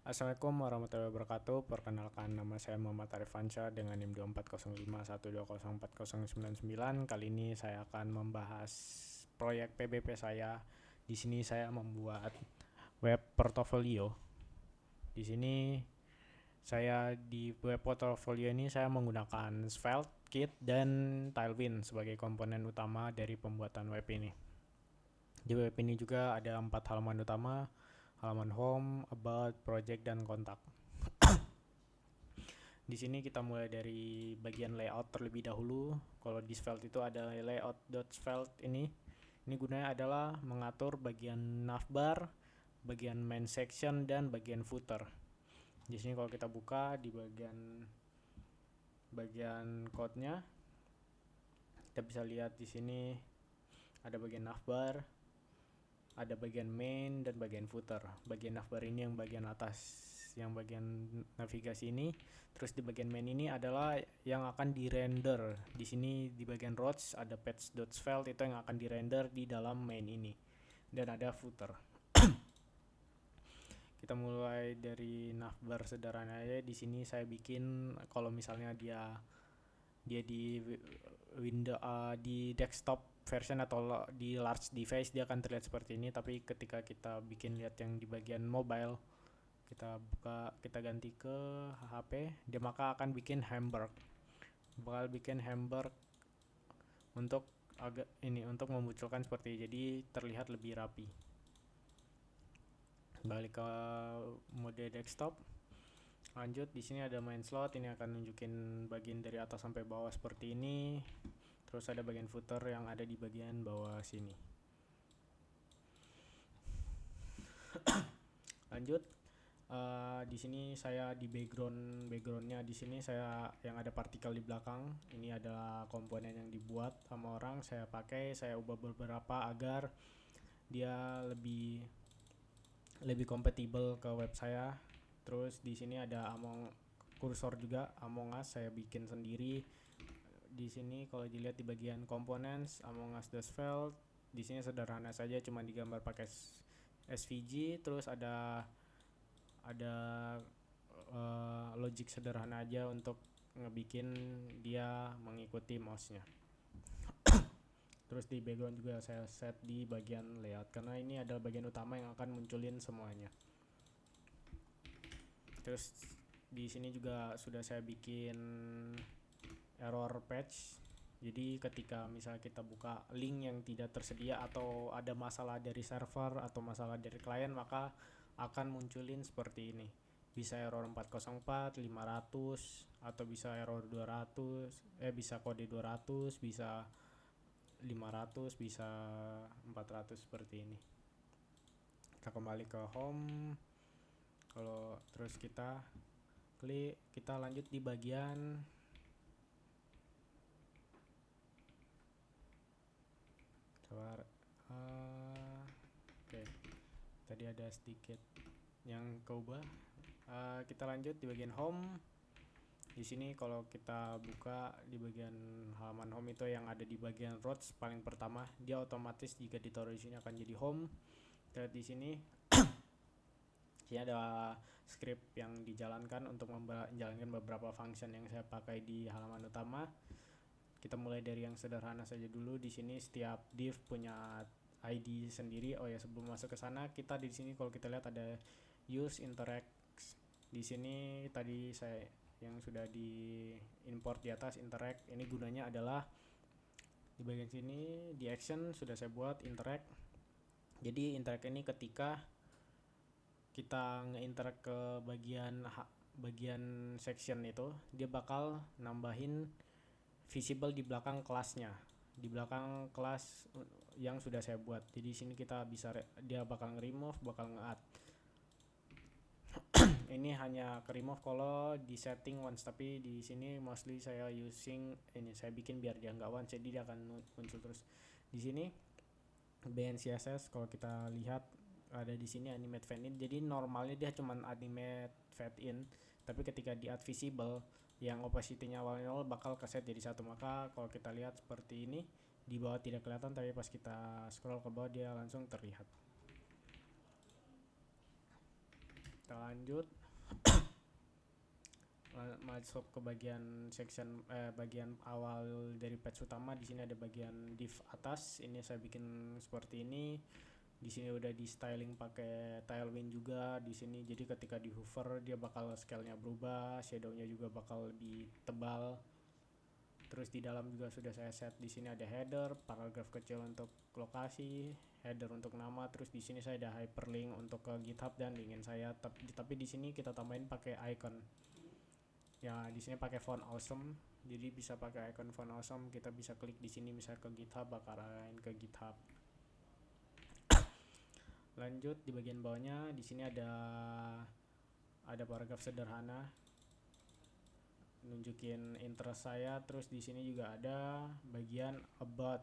Assalamualaikum warahmatullahi wabarakatuh. Perkenalkan, nama saya Muhammad Arif Ansyah dengan NIM 240512040999. Kali ini saya akan membahas proyek PBP saya. Di sini saya membuat web portfolio. Di sini di web portfolio ini saya menggunakan Svelte, Kit, dan Tailwind sebagai komponen utama dari pembuatan web ini. Di web ini juga ada 4 halaman utama: halaman home, about, project, dan kontak. Di sini kita mulai dari bagian layout terlebih dahulu. Kalau di Svelte itu ada layout.svelte ini. Ini gunanya adalah mengatur bagian navbar, bagian main section, dan bagian footer. Di sini kalau kita buka di bagian code-nya, kita bisa lihat di sini ada bagian navbar, ada bagian main, dan bagian footer. Bagian navbar ini yang bagian atas, yang bagian navigasi ini. Terus di bagian main ini adalah yang akan di-render. Di sini di bagian routes ada patch.svelte, itu yang akan di-render di dalam main ini. Dan ada footer. Kita mulai dari navbar sederhana aja. Di sini saya bikin, kalau misalnya dia di window di desktop version atau di large device, dia akan terlihat seperti ini. Tapi ketika kita bikin lihat yang di bagian mobile, kita ganti ke HP, dia maka akan bikin hamburg. Bakal bikin hamburg untuk untuk memunculkan seperti ini, jadi terlihat lebih rapi. Balik ke mode desktop. Lanjut, di sini ada main slot, ini akan nunjukin bagian dari atas sampai bawah seperti ini. Terus ada bagian footer yang ada di bagian bawah sini. Lanjut, di sini saya di backgroundnya di sini saya yang ada partikel di belakang. Ini adalah komponen yang dibuat sama orang, saya pakai, saya ubah beberapa agar dia lebih kompatibel ke web saya. Terus di sini ada kursor juga Among Us, saya bikin sendiri. Di sini kalau dilihat di bagian components Among Us Svelte, di sini sederhana saja, cuma digambar pakai SVG. Terus ada logic sederhana aja untuk ngebikin dia mengikuti mouse-nya. Terus di background juga saya set di bagian layout, karena ini adalah bagian utama yang akan munculin semuanya. Terus di sini juga sudah saya bikin error patch. Jadi ketika misalnya kita buka link yang tidak tersedia atau ada masalah dari server atau masalah dari klien, maka akan munculin seperti ini. Bisa error 404, 500, atau bisa error 200, bisa kode 200, bisa 500, bisa 400 seperti ini. Kita kembali ke home. Terus kita lanjut di bagian tadi ada sedikit yang keubah. Kita lanjut di bagian home. Di sini kalau kita buka di bagian halaman home itu yang ada di bagian routes paling pertama, dia otomatis jika ditaruh di sini akan jadi home. Lihat di sini ada script yang dijalankan untuk menjalankan beberapa function yang saya pakai di halaman utama. Kita mulai dari yang sederhana saja dulu. Di sini setiap div punya ID sendiri. Oh ya, sebelum masuk ke sana, kita di sini kalau kita lihat ada use interact. Di sini tadi saya yang sudah di import di atas interact. Ini gunanya adalah di bagian sini di action sudah saya buat interact. Jadi interact ini ketika kita nge-interact ke bagian section itu, dia bakal nambahin visible di belakang kelasnya, di belakang kelas yang sudah saya buat. Jadi di sini kita bisa dia bakal nge-remove, bakal nge-add. Ini hanya ke remove kalau di setting once, tapi di sini mostly saya saya bikin biar dia nggak once, jadi dia akan muncul terus. Di sini bagian CSS kalau kita lihat ada di sini animate fade in. Jadi normalnya dia cuma animate fade in, tapi ketika di add visible yang opacity-nya awalnya 0 bakal keset jadi 1. Maka kalau kita lihat seperti ini, di bawah tidak kelihatan, tapi pas kita scroll ke bawah dia langsung terlihat. Kita lanjut masuk ke bagian awal dari patch utama. Di sini ada bagian div atas, ini saya bikin seperti ini. Di sini udah di styling pakai tailwind juga di sini, jadi ketika di hover dia bakal scale-nya berubah, shadow-nya juga bakal lebih tebal. Terus di dalam juga sudah saya set. Di sini ada header, paragraf kecil untuk lokasi, header untuk nama. Terus di sini saya ada hyperlink untuk ke GitHub dan link saya. Tapi di sini kita tambahin pakai icon. Ya, di sini pakai font awesome. Jadi bisa pakai icon font awesome. Kita bisa klik di sini misalnya ke GitHub, bakal arahin ke GitHub. Lanjut di bagian bawahnya, di sini ada paragraf sederhana nunjukin interest saya. Terus di sini juga ada bagian about,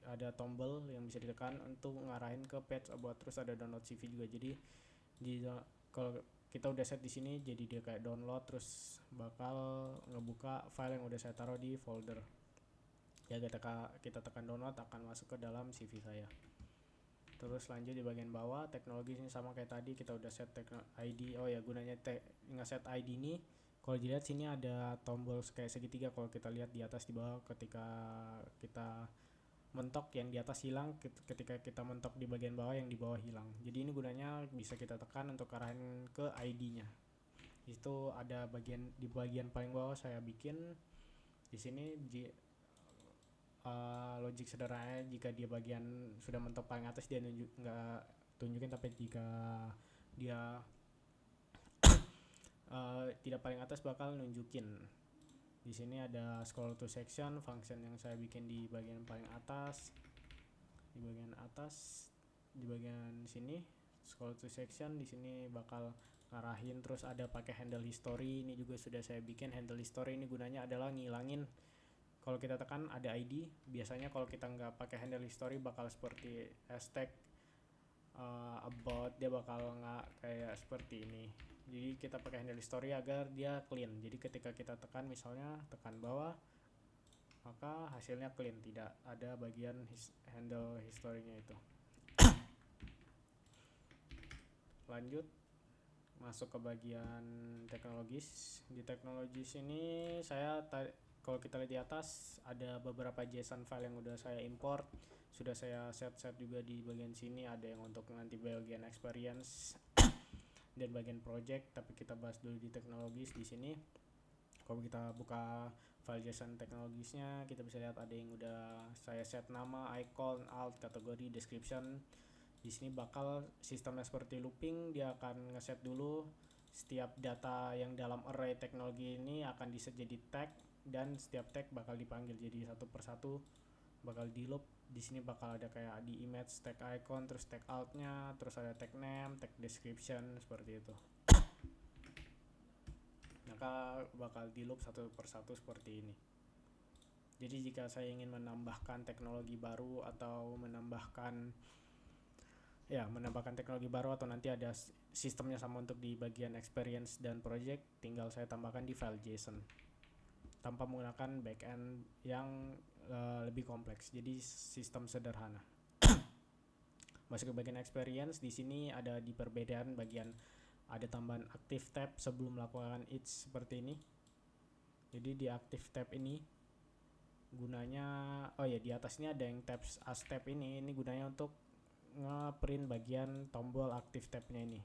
ada tombol yang bisa ditekan untuk ngarahin ke page about. Terus ada download CV juga. Jadi kalau kita udah set di sini, jadi dia kayak download, terus bakal ngebuka file yang udah saya taruh di folder. Ya, kita tekan download, akan masuk ke dalam CV saya. Terus lanjut di bagian bawah, teknologi ini sama kayak tadi, kita udah set ID. Oh ya, gunanya nge-set ID ini, kalau dilihat sini ada tombol kayak segitiga. Kalau kita lihat di atas di bawah, ketika kita mentok yang di atas hilang, ketika kita mentok di bagian bawah yang di bawah hilang. Jadi ini gunanya bisa kita tekan untuk arahin ke ID-nya. Itu ada di bagian paling bawah saya bikin di sini logik sederhananya. Jika dia bagian sudah mentok paling atas, dia nggak tunjukin, tapi jika dia tidak paling atas bakal nunjukin. Di sini ada scroll to section, function yang saya bikin di bagian paling atas. Di bagian sini scroll to section, di sini bakal ngarahin. Terus ada pakai handle history, ini juga sudah saya bikin. Handle history ini gunanya adalah ngilangin, kalau kita tekan ada ID, biasanya kalau kita nggak pakai handle history bakal seperti hashtag about, dia bakal nggak kayak seperti ini. Jadi kita pakai handle history agar dia clean. Jadi ketika kita tekan, misalnya tekan bawah, maka hasilnya clean, tidak ada bagian handle history-nya itu. Lanjut masuk ke bagian teknologis. Di teknologis ini kalau kita lihat di atas ada beberapa JSON file yang udah saya import, sudah saya set juga di bagian sini. Ada yang untuk nanti bagian experience dan bagian project, tapi kita bahas dulu di teknologis. Di sini kalau kita buka file JSON teknologisnya, kita bisa lihat ada yang udah saya set nama, icon, alt, kategori, description. Di sini bakal sistemnya seperti looping, dia akan ngeset dulu setiap data yang dalam array teknologi ini akan diset jadi tag, dan setiap tag bakal dipanggil jadi satu persatu, bakal di loop. Di sini bakal ada kayak di image tag icon, terus tag altnya, terus ada tag name, tag description, seperti itu. Maka bakal di loop satu persatu seperti ini. Jadi jika saya ingin menambahkan teknologi baru atau menambahkan teknologi baru, atau nanti ada sistemnya sama untuk di bagian experience dan project, tinggal saya tambahkan di file JSON tanpa menggunakan backend yang lebih kompleks. Jadi sistem sederhana. Masuk ke bagian experience, di sini ada di perbedaan bagian, ada tambahan active tab sebelum melakukan each seperti ini. Jadi di active tab ini gunanya, di atasnya ada yang tabs as tab ini gunanya untuk ngeprint bagian tombol active tabnya ini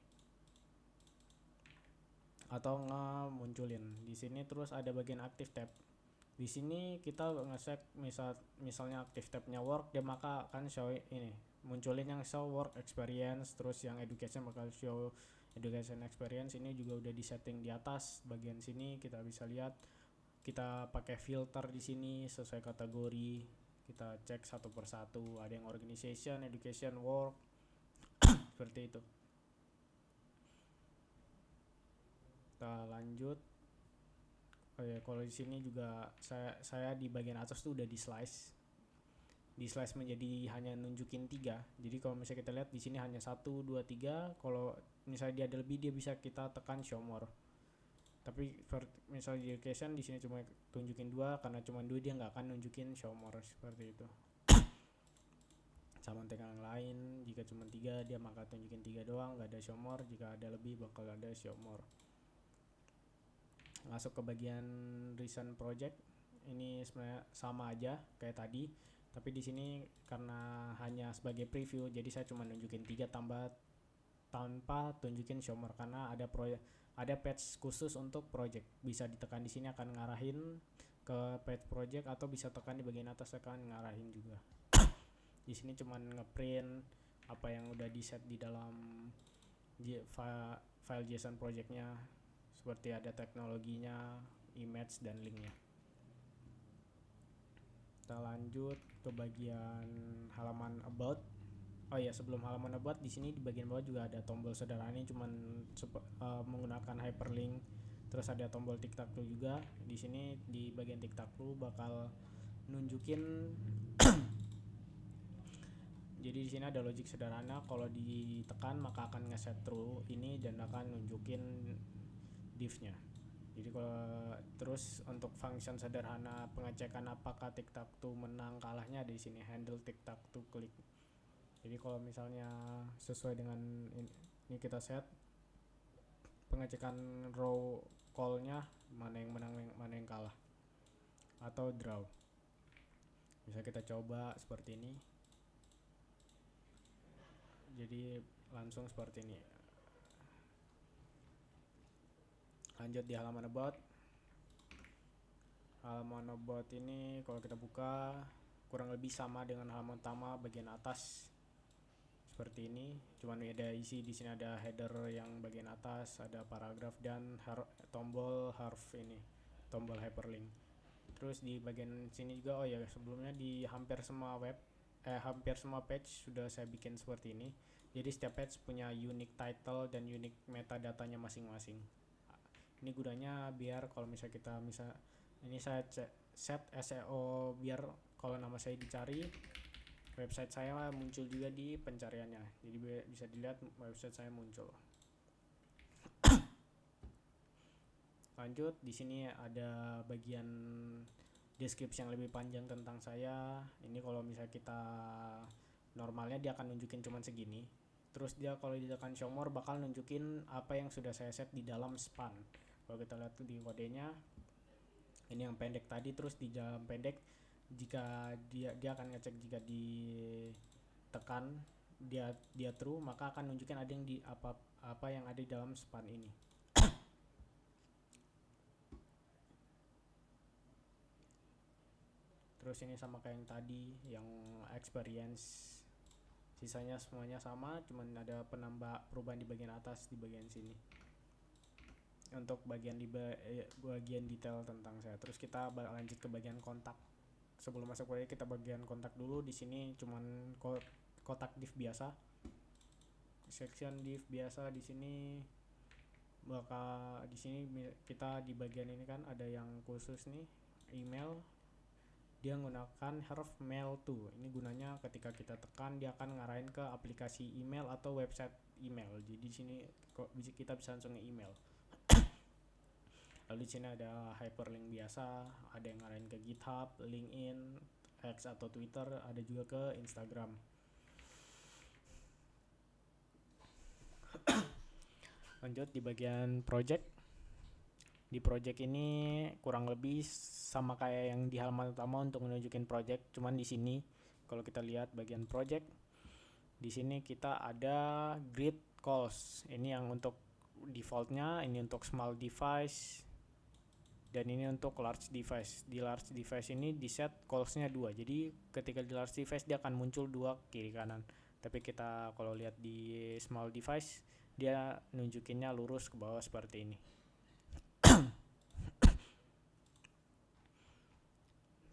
atau ngemunculin di sini. Terus ada bagian active tab. Di sini kita nge-set misalnya active tabnya work, dia maka akan show ini, munculin yang show work experience. Terus yang education bakal show education experience. Ini juga udah di setting di atas bagian sini. Kita bisa lihat, kita pakai filter di sini sesuai kategori. Kita cek satu persatu, ada yang organization, education, work, seperti itu. Kita lanjut. Kalau di sini juga saya di bagian atas tuh udah di slice menjadi hanya nunjukin 3. Jadi kalau misalnya kita lihat di sini hanya 1, 2, 3. Kalau misalnya dia ada lebih, dia bisa kita tekan show more. Tapi misalnya di education di sini cuma tunjukin 2, karena cuma 2 dia nggak akan nunjukin show more, seperti itu. sama dengan yang lain. Jika cuma 3 dia maka tunjukin 3 doang, nggak ada show more. Jika ada lebih bakal ada show more. Masuk ke bagian recent project, ini sebenarnya sama aja kayak tadi, tapi di sini karena hanya sebagai preview jadi saya cuma nunjukin 3 tanpa tunjukin show more karena ada patch khusus untuk project. Bisa ditekan di sini akan ngarahin ke patch project atau bisa tekan di bagian atas akan ngarahin juga. Di sini cuman ngeprint apa yang udah di set di dalam file JSON projectnya, seperti ada teknologinya, image dan linknya. Kita lanjut ke bagian halaman about. Oh ya, sebelum halaman about, di sini di bagian bawah juga ada tombol sederhana cuman menggunakan hyperlink. Terus ada tombol tic-tac-toe juga. Di sini di bagian tic-tac-toe bakal nunjukin jadi di sini ada logic sederhana, kalau ditekan maka akan ngeset true ini dan akan nunjukin div-nya. Jadi kalau terus untuk function sederhana pengecekan apakah tic-tac-toe menang kalahnya di sini handle tic-tac-toe klik. Jadi kalau misalnya sesuai dengan ini kita set pengecekan row call-nya mana yang menang mana yang kalah atau draw. Bisa kita coba seperti ini. Jadi langsung seperti ini. Lanjut di halaman about. Halaman about ini kalau kita buka kurang lebih sama dengan halaman utama bagian atas. Seperti ini, cuman ada isi di sini, ada header yang bagian atas, ada paragraf dan tombol ini, tombol hyperlink. Terus di bagian sini juga, oh ya sebelumnya di hampir semua page sudah saya bikin seperti ini. Jadi setiap page punya unique title dan unique metadatanya masing-masing. Ini gunanya biar kalau misalnya ini saya set SEO biar kalau nama saya dicari website saya muncul juga di pencariannya. Jadi bisa dilihat website saya muncul. Lanjut, di sini ada bagian deskripsi yang lebih panjang tentang saya. Ini kalau misalnya kita normalnya dia akan nunjukin cuman segini. Terus dia kalau ditekan show more bakal nunjukin apa yang sudah saya set di dalam span. Kalau kita lihat di kodenya, ini yang pendek tadi, terus di dalam pendek jika dia akan ngecek jika ditekan dia true maka akan nunjukin ada yang di apa yang ada di dalam span ini. Terus ini sama kayak yang tadi yang experience, sisanya semuanya sama, cuman ada perubahan di bagian atas di bagian sini untuk bagian detail tentang saya. Terus kita lanjut ke bagian kontak. Sebelum masuk proyek kita bagian kontak dulu. Di sini cuman kotak div biasa, section div biasa. Di sini kita di bagian ini kan ada yang khusus nih, email. Dia menggunakan huruf mail to. Ini gunanya ketika kita tekan dia akan ngarahin ke aplikasi email atau website email. Jadi di sini kita bisa langsung email. Lalu di sini ada hyperlink biasa, ada yang ngarahin ke GitHub, LinkedIn, X atau Twitter, ada juga ke Instagram. Lanjut di bagian project. Di project ini kurang lebih sama kayak yang di halaman utama untuk menunjukin project, cuman di sini kalau kita lihat bagian project, di sini kita ada grid calls. Ini yang untuk defaultnya, ini untuk small device dan ini untuk large device. Di large device ini di set callsnya 2, jadi ketika di large device dia akan muncul 2 kiri kanan, tapi kita kalau lihat di small device dia nunjukinnya lurus ke bawah seperti ini.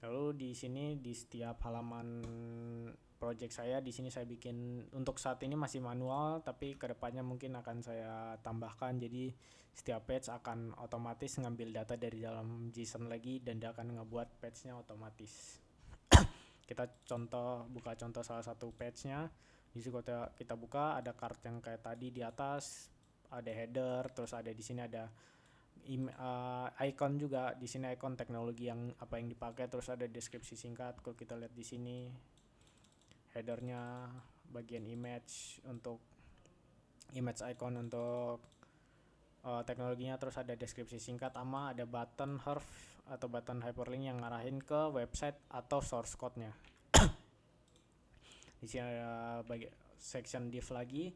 Lalu di sini di setiap halaman project saya di sini saya bikin, untuk saat ini masih manual tapi kedepannya mungkin akan saya tambahkan. Jadi setiap page akan otomatis ngambil data dari dalam JSON lagi dan dia akan ngebuat page-nya otomatis. Kita buka contoh salah satu page-nya. Di sini kita buka ada card yang kayak tadi di atas, ada header, terus ada di sini ada icon juga. Di sini icon teknologi yang apa yang dipakai, terus ada deskripsi singkat. Kalau kita lihat di sini headernya, bagian image untuk image icon untuk teknologinya, terus ada deskripsi singkat, sama ada button href atau button hyperlink yang ngarahin ke website atau source code-nya. Di sini ada section div lagi,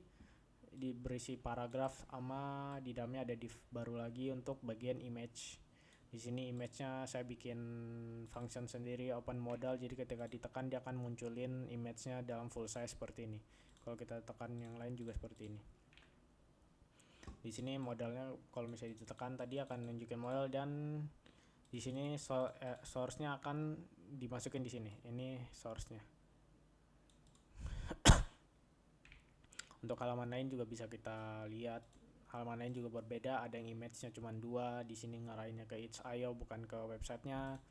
berisi paragraf, sama di dalamnya ada div baru lagi untuk bagian image. Di sini image-nya saya bikin function sendiri open modal, jadi ketika ditekan dia akan munculin image-nya dalam full size seperti ini. Kalau kita tekan yang lain juga seperti ini. Di sini modalnya kalau misalnya ditekan tadi akan nunjukin modal, dan di sini source-nya akan dimasukin di sini. Ini source-nya. Untuk halaman lain juga bisa kita lihat. Halaman lain juga berbeda, ada yang image-nya cuma 2, di sini ngarahinnya ke itch.io bukan ke websitenya.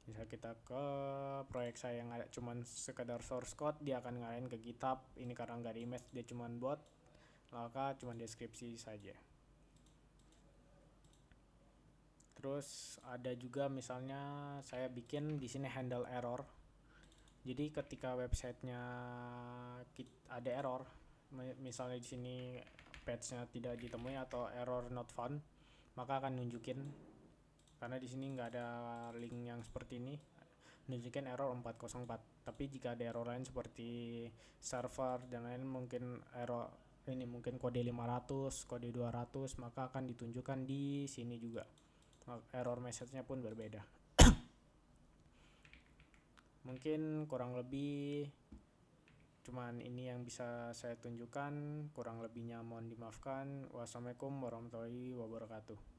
Misal kita ke proyek saya yang ada cuman sekedar source code, dia akan ngarahin ke GitHub. Ini karena nggak ada image, dia cuma buat maka cuma deskripsi saja. Terus ada juga misalnya saya bikin di sini handle error. Jadi ketika websitenya ada error, misalnya di sini page-nya tidak ditemui atau error not found, maka akan nunjukin, karena di sini nggak ada link yang seperti ini, nunjukin error 404. Tapi jika ada error lain seperti server dan lain, mungkin error ini mungkin kode 500, kode 200, maka akan ditunjukkan di sini juga. Error message-nya pun berbeda. Mungkin kurang lebih cuman ini yang bisa saya tunjukkan, kurang lebihnya mohon dimaafkan. Wassalamualaikum warahmatullahi wabarakatuh.